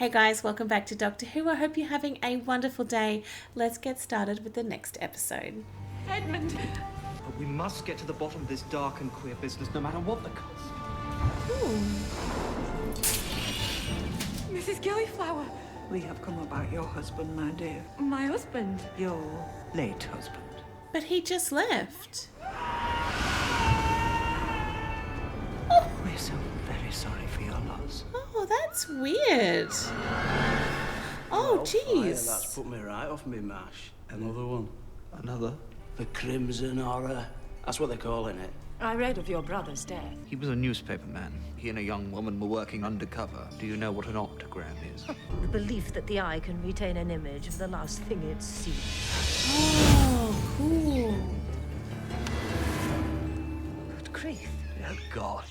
Hey guys, welcome back to Doctor Who. I hope you're having a wonderful day. Let's get started with the next episode. Edmund! But we must get to the bottom of this dark and queer business, no matter what the cost. Mrs. Gillyflower! We have come about your husband, my dear. My husband? Your late husband. But he just left. We're so very sorry for your loss. Oh, that's weird. Oh, jeez. That's put me right off me mash. Another one. Another? The Crimson Horror. That's what they're calling it. I read of your brother's death. He was a newspaper man. He and a young woman were working undercover. Do you know what an optogram is? The belief that the eye can retain an image of the last thing it's seen. Oh, cool. Good grief. Oh, God.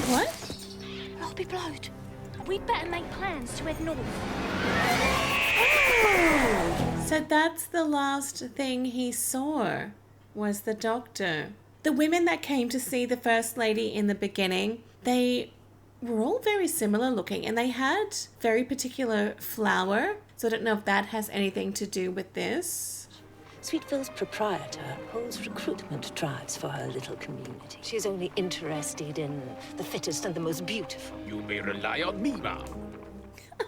What? I'll be blowed. We'd better make plans to head north. Oh, so that's the last thing he saw, was the doctor. The women that came to see the First Lady in the beginning, they were all very similar looking and they had very particular flower. So I don't know if that has anything to do with this. Sweetsville's proprietor holds recruitment drives for her little community. She's only interested in the fittest and the most beautiful. You may rely on me, ma'am. I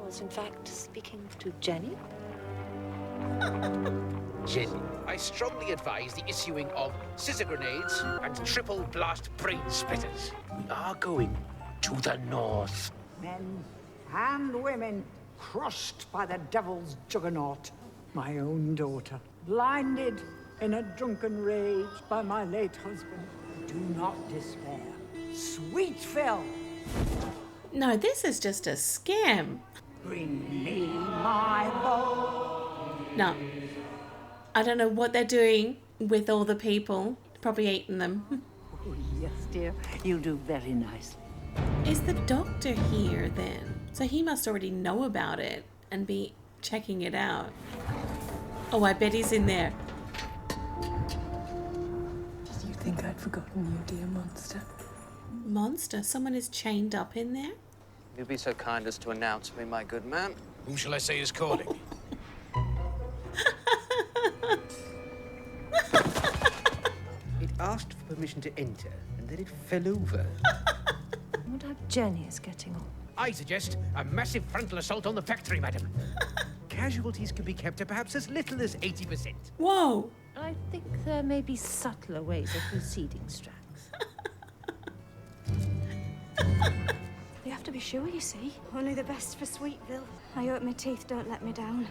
was, in fact, speaking to Jenny. Jenny, I strongly advise the issuing of scissor grenades and triple blast brain splitters. We are going to the north. Men and women crushed by the devil's juggernaut. My own daughter, blinded in a drunken rage by my late husband. Do not despair. Sweetsville! No, this is just a scam. Bring me my bow. No. I don't know what they're doing with all the people. Probably eating them. Oh, yes, dear. You do very nicely. Is the doctor here then? So he must already know about it and be checking it out. Oh, I bet he's in there. Did you think I'd forgotten you, dear monster? Monster? Someone is chained up in there? You'll be so kind as to announce me, my good man. Who shall I say is calling? It asked for permission to enter, and then it fell over. I wonder how Jenny is getting on. I suggest a massive frontal assault on the factory, madam. Casualties can be kept to perhaps as little as 80%. Whoa! I think there may be subtler ways of proceeding, Strax. You have to be sure, you see. Only the best for Sweetville. I hope my teeth don't let me down.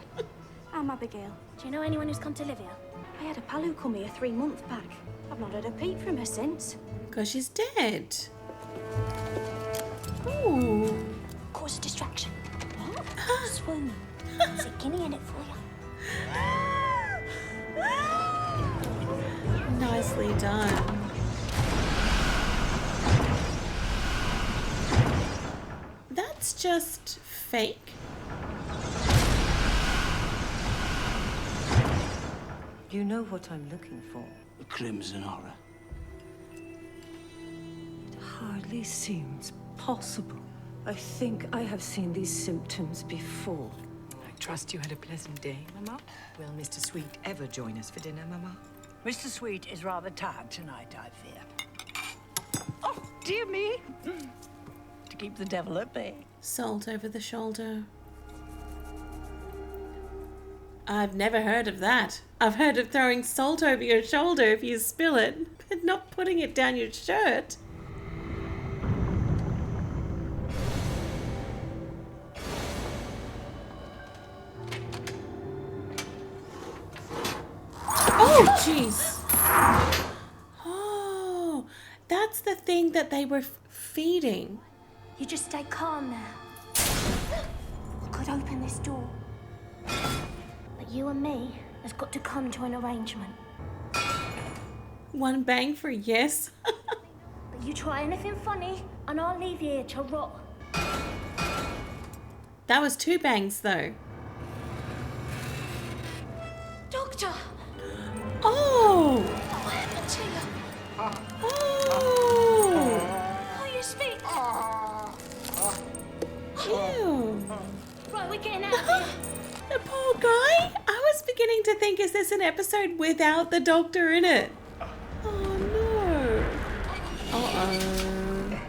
I'm Abigail. Do you know anyone who's come to live here? I had a pal who come here 3 months back. I've not heard a peep from her since. Because she's dead. Ooh. Cause a distraction. What? Swoon. There's a guinea in it for you. Nicely done. That's just fake. You know what I'm looking for? The Crimson Horror. It hardly seems possible. I think I have seen these symptoms before. I trust you had a pleasant day, Mama. Will Mr. Sweet ever join us for dinner, Mama? Mr. Sweet is rather tired tonight, I fear. Oh, dear me. To keep the devil at bay. Salt over the shoulder. I've never heard of that. I've heard of throwing salt over your shoulder if you spill it, but not putting it down your shirt. Oh, jeez. Oh, that's the thing that they were feeding. You just stay calm now. I could open this door. But you and me has got to come to an arrangement. One bang for yes. But you try anything funny, and I'll leave you here to rot. That was 2 bangs, though. Doctor! Oh! What happened to you? Oh! Are you speak? Ew. Right, we're getting out of here. The poor guy. I was beginning to think, is this an episode without the doctor in it? Oh no. Uh-oh.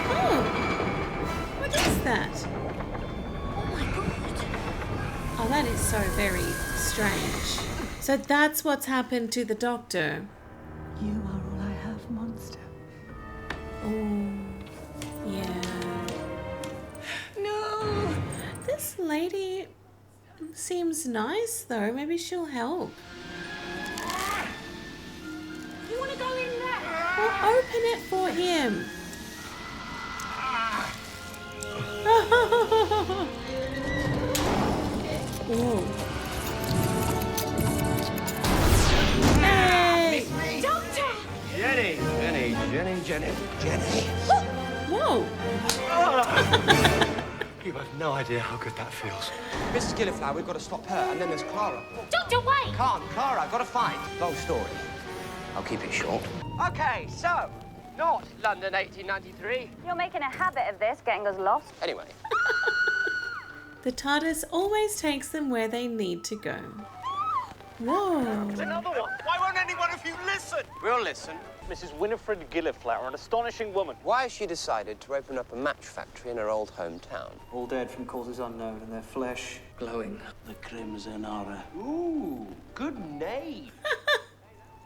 Oh. What is that? Oh my god. Oh, that is so very strange. So that's what's happened to the doctor. You are all I have, monster. Oh, yeah. No! This lady seems nice, though. Maybe she'll help. You want to go in there? Well, open it for him. Oh. Hey! Doctor! Jenny. Whoa! You have no idea how good that feels. Mrs. Gilliflower, we've got to stop her, and then there's Clara. Doctor, wait! Can't, Clara, got to find. Long story. I'll keep it short. Okay, so, North London, 1893. You're making a habit of this, getting us lost. Anyway, The TARDIS always takes them where they need to go. Whoa. Another one. Why won't anyone of you listen? we'll listen. Mrs. Winifred Gilliflower, an astonishing woman. Why has she decided to open up a match factory in her old hometown? All dead from causes unknown, and their flesh glowing. The Crimson Horror. Ooh, good name.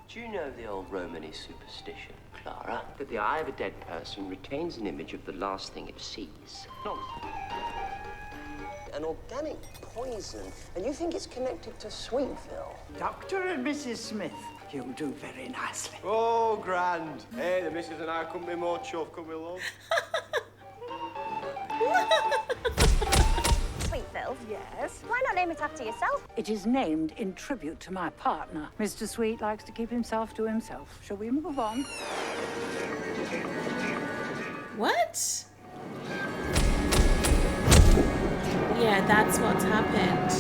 Do you know the old Romany superstition, Clara? That the eye of a dead person retains an image of the last thing it sees. Nonsense. An organic poison, and you think it's connected to Sweetsville? Dr. and Mrs. Smith, you'll do very nicely. Oh, grand. Hey, the missus and I couldn't be more chuffed, could we, love? Sweetsville? Yes? Why not name it after yourself? It is named in tribute to my partner. Mr. Sweet likes to keep himself to himself. Shall we move on? What? Yeah, that's what's happened.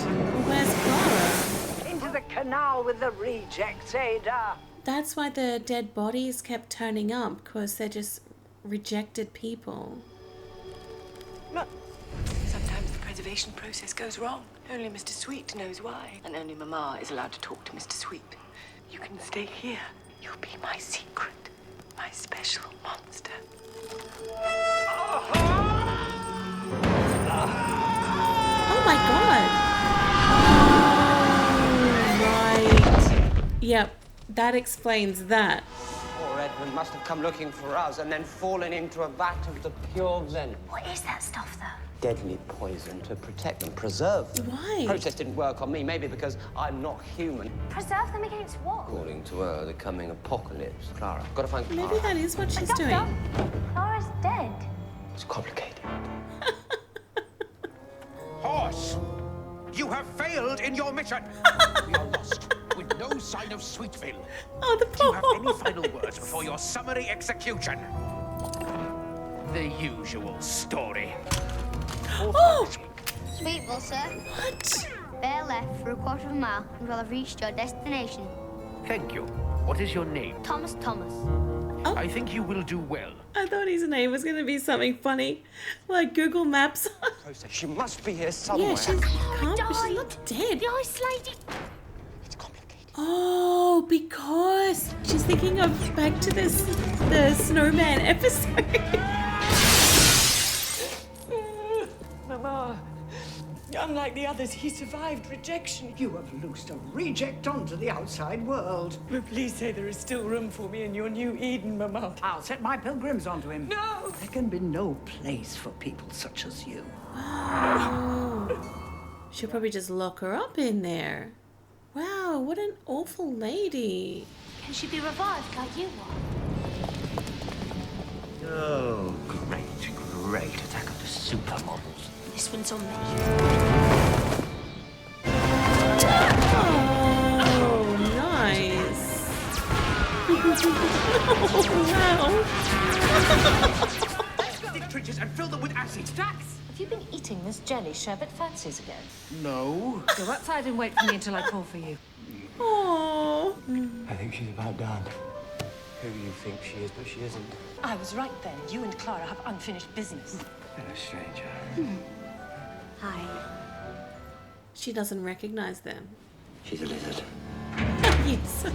Where's Clara? Into the canal with the rejects, Ada. That's why the dead bodies kept turning up, because they're just rejected people. Sometimes the preservation process goes wrong. Only Mr. Sweet knows why. And only Mama is allowed to talk to Mr. Sweet. You can stay here. You'll be my secret. My special monster. Oh my god! Oh, right. Yep, that explains that. Poor Edmund must have come looking for us and then fallen into a vat of the pure venom. What is that stuff, though? Deadly poison to protect them, preserve them. Why? Process didn't work on me, maybe because I'm not human. Preserve them against what? According to her, the coming apocalypse. Clara, gotta find Clara. Maybe that is what she's Doctor, doing. Clara's dead. It's complicated. Horse! You have failed in your mission. We are lost, with no sign of Sweetsville. Oh, the Do you poor have any final words before your summary execution? The usual story. Oh! Sweetville, sir. What? Bear left for a quarter of a mile and will have reached your destination. Thank you. What is your name? Thomas. I think you will do well. I thought his name was going to be something funny, like Google Maps. Process, she must be here somewhere. Yeah, she's not dead. The ice lady. It's complicated. Oh, because she's thinking of back to the snowman episode. Mama, unlike the others, he survived rejection. You have loosed a reject onto the outside world. But please say there is still room for me in your new Eden, Mama. I'll set my pilgrims onto him. No! There can be no place for people such as you. She'll probably just lock her up in there. Wow, what an awful lady. Can she be revived like you were? Oh, great attack of the supermodels. This one's on me. Oh, nice. Wow. Dig trenches and fill them with acid. Strax, have you been eating Miss Jelly sherbet fancies again? No. Go outside and wait for me until I call for you. Oh. I think she's about done. who you think she is, but she isn't. I was right then. You and Clara have unfinished business. Hello, stranger. Hi. She doesn't recognize them. She's a lizard. Yes.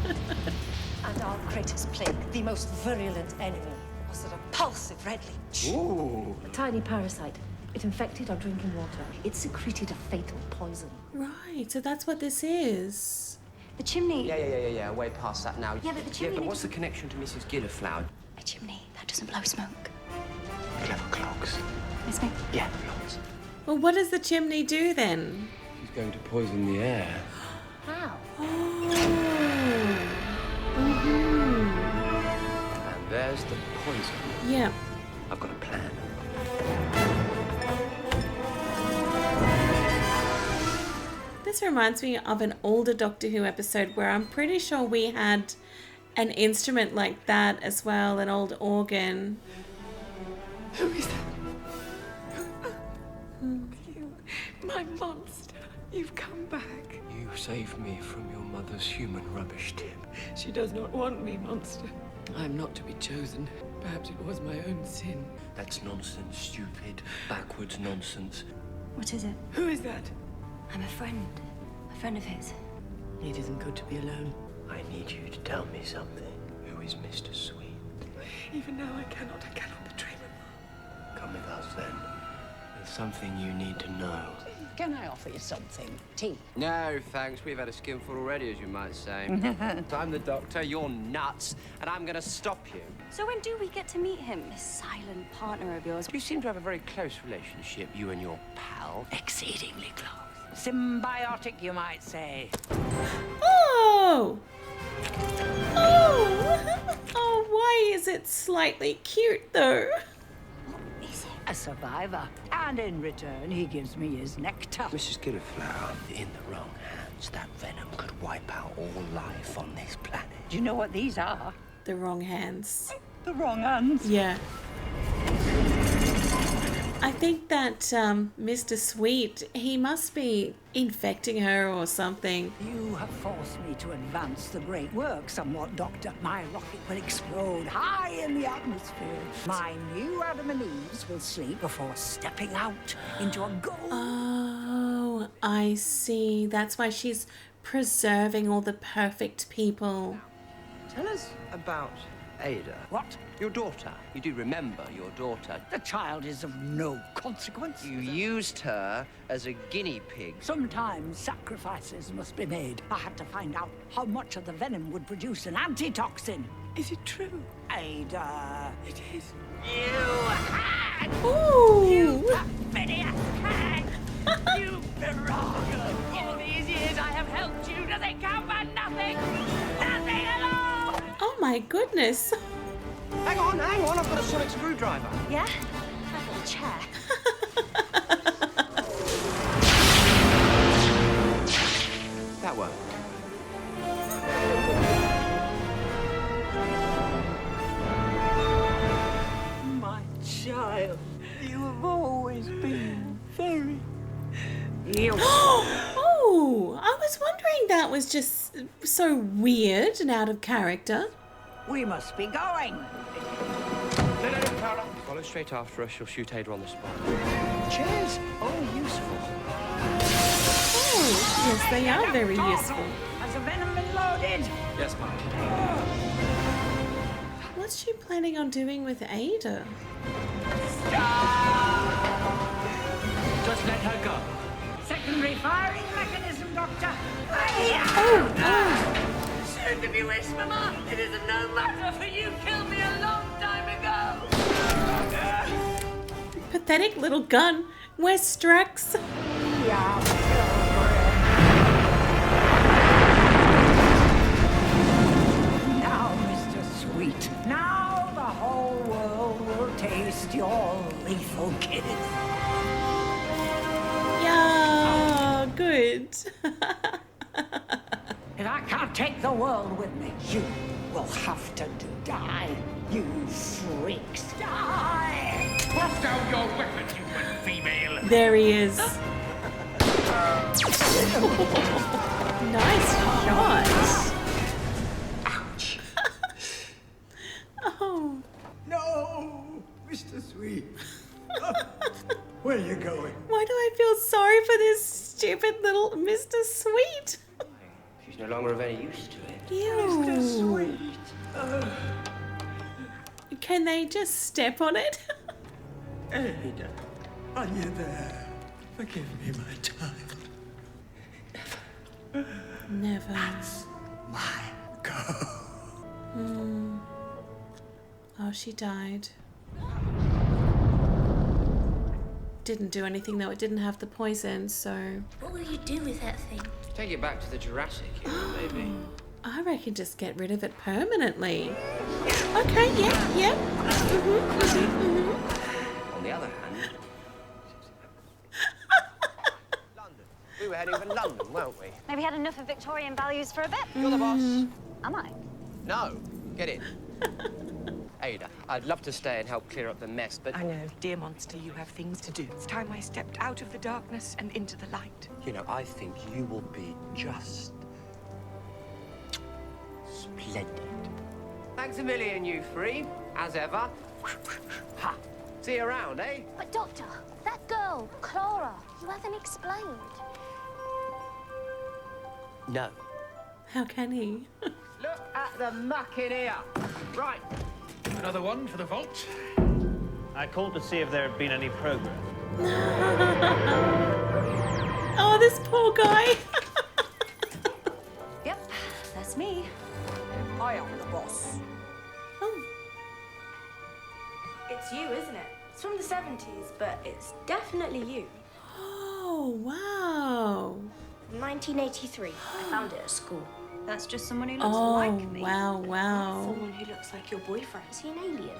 And our greatest plague, the most virulent enemy, was a repulsive red leech. Ooh. A tiny parasite. It infected our drinking water. It secreted a fatal poison. Right, so that's what this is. The chimney. Yeah. Way past that now. Yeah, but the chimney. Yeah, but what's the connection to Mrs. Gilliflower? A chimney that doesn't blow smoke. Clever clogs. Isn't it? Yeah, lots. Well, what does the chimney do then? She's going to poison the air. How? And there's the poison. Yeah. I've got a plan. This reminds me of an older Doctor Who episode where I'm pretty sure we had an instrument like that as well, an old organ. Who is that? You, my monster. You've come back. You saved me from your mother's human rubbish tip. She does not want me, monster. I am not to be chosen. Perhaps it was my own sin. That's nonsense, stupid, backwards nonsense. What is it? Who is that? I'm a friend. A friend of his. It isn't good to be alone. I need you to tell me something. Who is Mr. Sweet? Even now I cannot betray Mama. Come with us then. There's something you need to know. Can I offer you something? Tea? No, thanks. We've had a skinful already, as you might say. I'm the doctor, you're nuts, and I'm gonna stop you. So when do we get to meet him, this silent partner of yours? You seem to have a very close relationship, you and your pal. Exceedingly close. Symbiotic, you might say. Oh! Oh! Oh, why is it slightly cute though? A survivor. And in return, he gives me his nectar. Mrs. Gilliflower, in the wrong hands, that venom could wipe out all life on this planet. Do you know what these are? The wrong hands. The wrong hands. Yeah. I think that Mr. Sweet, he must be infecting her or something. You have forced me to advance the great work somewhat, Doctor. My rocket will explode high in the atmosphere. My new Adam and Eves will sleep before stepping out into a gold... Oh, I see. That's why she's preserving all the perfect people. Tell us about Ada. What? Your daughter. You do remember your daughter. The child is of no consequence. You used her as a guinea pig. Sometimes sacrifices must be made. I had to find out how much of the venom would produce an antitoxin. Is it true? Ada. It is. You hag! Ooh! You perfidious hag! You virago! All these years I have helped you. Does it count for nothing? Nothing at all! Oh my goodness. Hang on, I've got a sonic screwdriver. Yeah? I've got a chair. That one. My child, you have always been very ill. Oh, I was wondering that was just so weird and out of character. We must be going. No, Clara. Follow straight after us. She'll shoot Ada on the spot. Chairs are useful. Oh, yes, they are very useful. Has the venom been loaded? Yes, Mum. What's she planning on doing with Ada? Just let her go. Secondary firing mechanism, Doctor. Oh. Soon to be wished, Mama. It is a no matter, for you killed me a long time ago. Pathetic little gun. Where's Strax? Now, Mr. Sweet, now the whole world will taste your lethal kiss. Yeah, good. If I can't take the world with me, you will have to die. You freaks, die! Thrust down your weapon, human female! There he is. Nice shot. Oh. No, Mr. Sweet. Where are you going? Why do I feel sorry for this stupid little Mr. Sweet? She's no longer of any use to it. Mr. Sweet. Can they just step on it? Ada, are you there? Forgive me, my child. Never. My girl. Oh, she died. Didn't do anything though. It didn't have the poison, so... What will you do with that thing? Take it back to the Jurassic era, maybe. I reckon just get rid of it permanently. Okay, yeah. On the other hand... London. We were heading for London, weren't we? Maybe had enough of Victorian values for a bit. You're the boss. Am I? No. Get in. Ada, I'd love to stay and help clear up the mess, but... I know, dear monster, you have things to do. It's time I stepped out of the darkness and into the light. You know, I think you will be just... splendid. Thanks a million, you three. As ever. Ha! See you around, eh? But Doctor, that girl, Clara, you haven't explained. No. How can he? Look at the muck in here. Right. Another one for the vault. I called to see if there had been any progress. Oh, this poor guy. Yep, that's me. I am the boss. Oh. It's you, isn't it? It's from the 70s, but it's definitely you. Oh, wow. 1983. I found it at school. That's just someone who looks Oh, like me. wow. Someone who looks like your boyfriend. Is he an alien?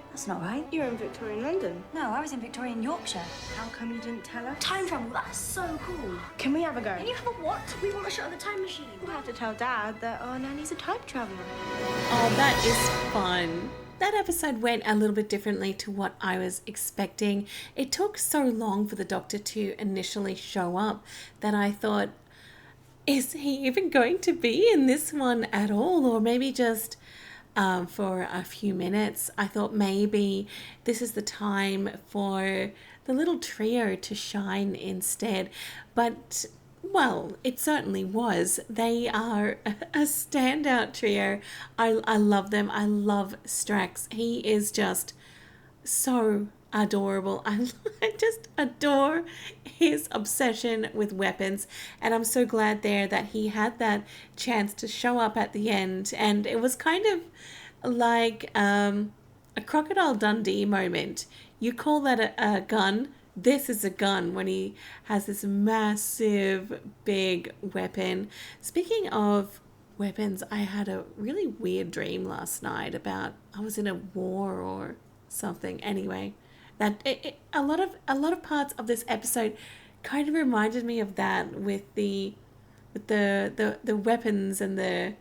That's not right. You're in Victorian London. No, I was in Victorian Yorkshire. How come you didn't tell us? Time travel, that's so cool. Can we have a go? Can you have a what? We want a shot of the time machine. We'll have to tell Dad that our nanny's a time traveler. Oh, that is fun. That episode went a little bit differently to what I was expecting. It took so long for the Doctor to initially show up that I thought, is he even going to be in this one at all? Or maybe just for a few minutes. I thought maybe this is the time for the little trio to shine instead. But, well, it certainly was. They are a standout trio. I love them. I love Strax. He is just so adorable. I just adore his obsession with weapons, and I'm so glad there that he had that chance to show up at the end, and it was kind of like a Crocodile Dundee moment. You call that a gun? This is a gun, when he has this massive big weapon. Speaking of weapons, I had a really weird dream last night about I was in a war or something. Anyway, that a lot of parts of this episode kind of reminded me of that, with the weapons and the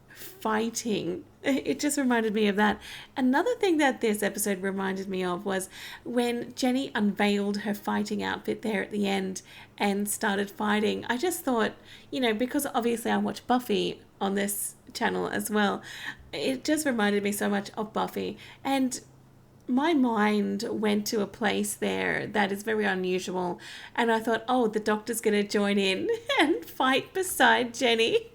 fighting. It just reminded me of that. Another thing that this episode reminded me of was when Jenny unveiled her fighting outfit there at the end and started fighting. I just thought, you know, because obviously I watch Buffy on this channel as well, it just reminded me so much of Buffy, and my mind went to a place there that is very unusual, and I thought, oh, the Doctor's going to join in and fight beside Jenny.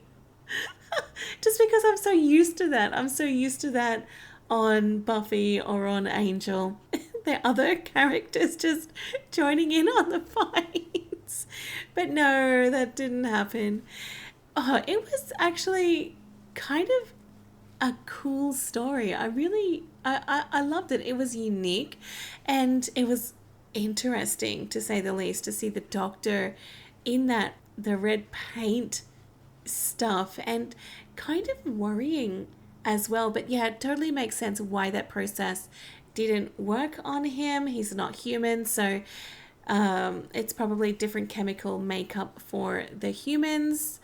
Just because I'm so used to that. I'm so used to that on Buffy or on Angel. The other characters just joining in on the fights. But no, that didn't happen. Oh, it was actually kind of a cool story. I loved it. It was unique, and it was interesting, to say the least, to see the Doctor in the red paint stuff, and kind of worrying as well. But yeah, it totally makes sense why that process didn't work on him. He's not human, so it's probably different chemical makeup for the humans.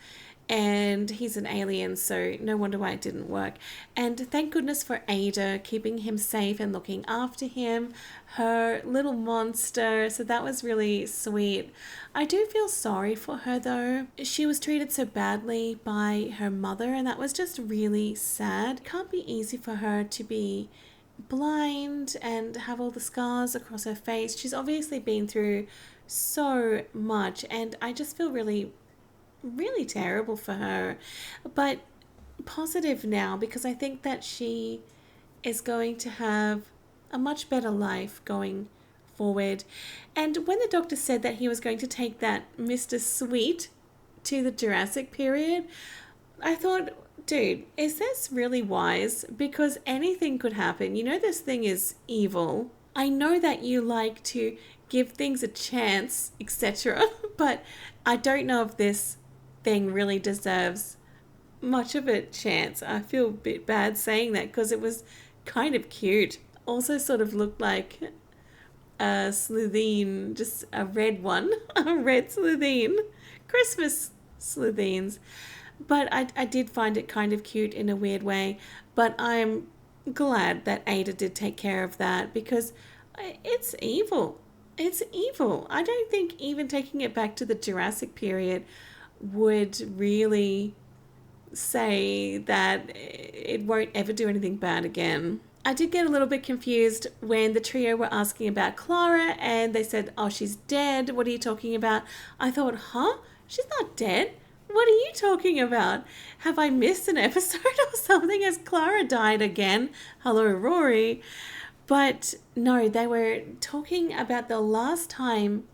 and he's an alien, so no wonder why it didn't work. And thank goodness for Ada keeping him safe and looking after him, her little monster. So that was really sweet. I do feel sorry for her though. She was treated so badly by her mother, and that was just really sad. It can't be easy for her to be blind and have all the scars across her face. She's obviously been through so much, and I just feel really terrible for her, but positive now, because I think that she is going to have a much better life going forward. And when the doctor said that he was going to take that Mr. Sweet to the Jurassic period, I thought, dude, is this really wise? Because anything could happen. You know, this thing is evil. I know that you like to give things a chance, etc., but I don't know if this thing really deserves much of a chance. I feel a bit bad saying that because it was kind of cute. Also sort of looked like a Slitheen, just a red one, a red Slitheen, Christmas Slitheen's. But I did find it kind of cute in a weird way, but I'm glad that Ada did take care of that, because it's evil. It's evil. I don't think even taking it back to the Jurassic period would really say that it won't ever do anything bad again. I did get a little bit confused when the trio were asking about Clara and they said, oh, she's dead. What are you talking about? I thought, huh? She's not dead. What are you talking about? Have I missed an episode or something? Has Clara died again? Hello, Rory. But no, they were talking about the last time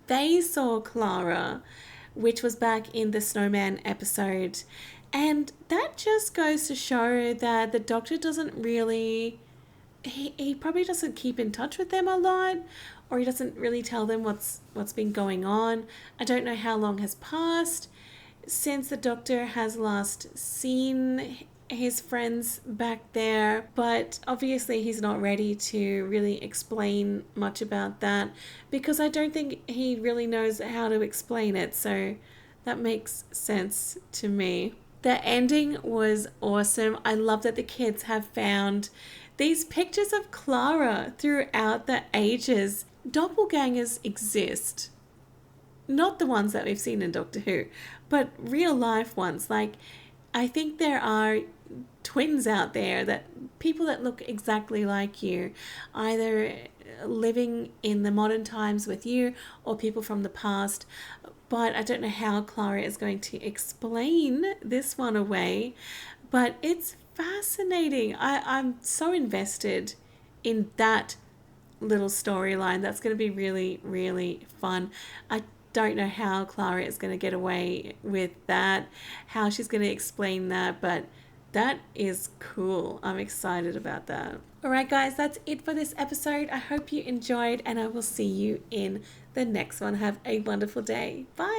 they saw Clara, which was back in the Snowman episode. And that just goes to show that the doctor doesn't really, he probably doesn't keep in touch with them a lot, or he doesn't really tell them what's been going on. I don't know how long has passed since the doctor has last seen his friends back there, but obviously he's not ready to really explain much about that, because I don't think he really knows how to explain it, so that makes sense to me. The ending was awesome. I love that the kids have found these pictures of Clara throughout the ages. Doppelgangers exist. Not the ones that we've seen in Doctor Who, but real life ones. Like, I think there are twins out there, that people that look exactly like you, either living in the modern times with you or people from the past. But I don't know how Clara is going to explain this one away, but it's fascinating. I'm so invested in that little storyline. That's going to be really, really fun. I don't know how Clara is going to get away with that, how she's going to explain that, but that is cool. I'm excited about that. Alright guys, that's it for this episode. I hope you enjoyed, and I will see you in the next one. Have a wonderful day. Bye.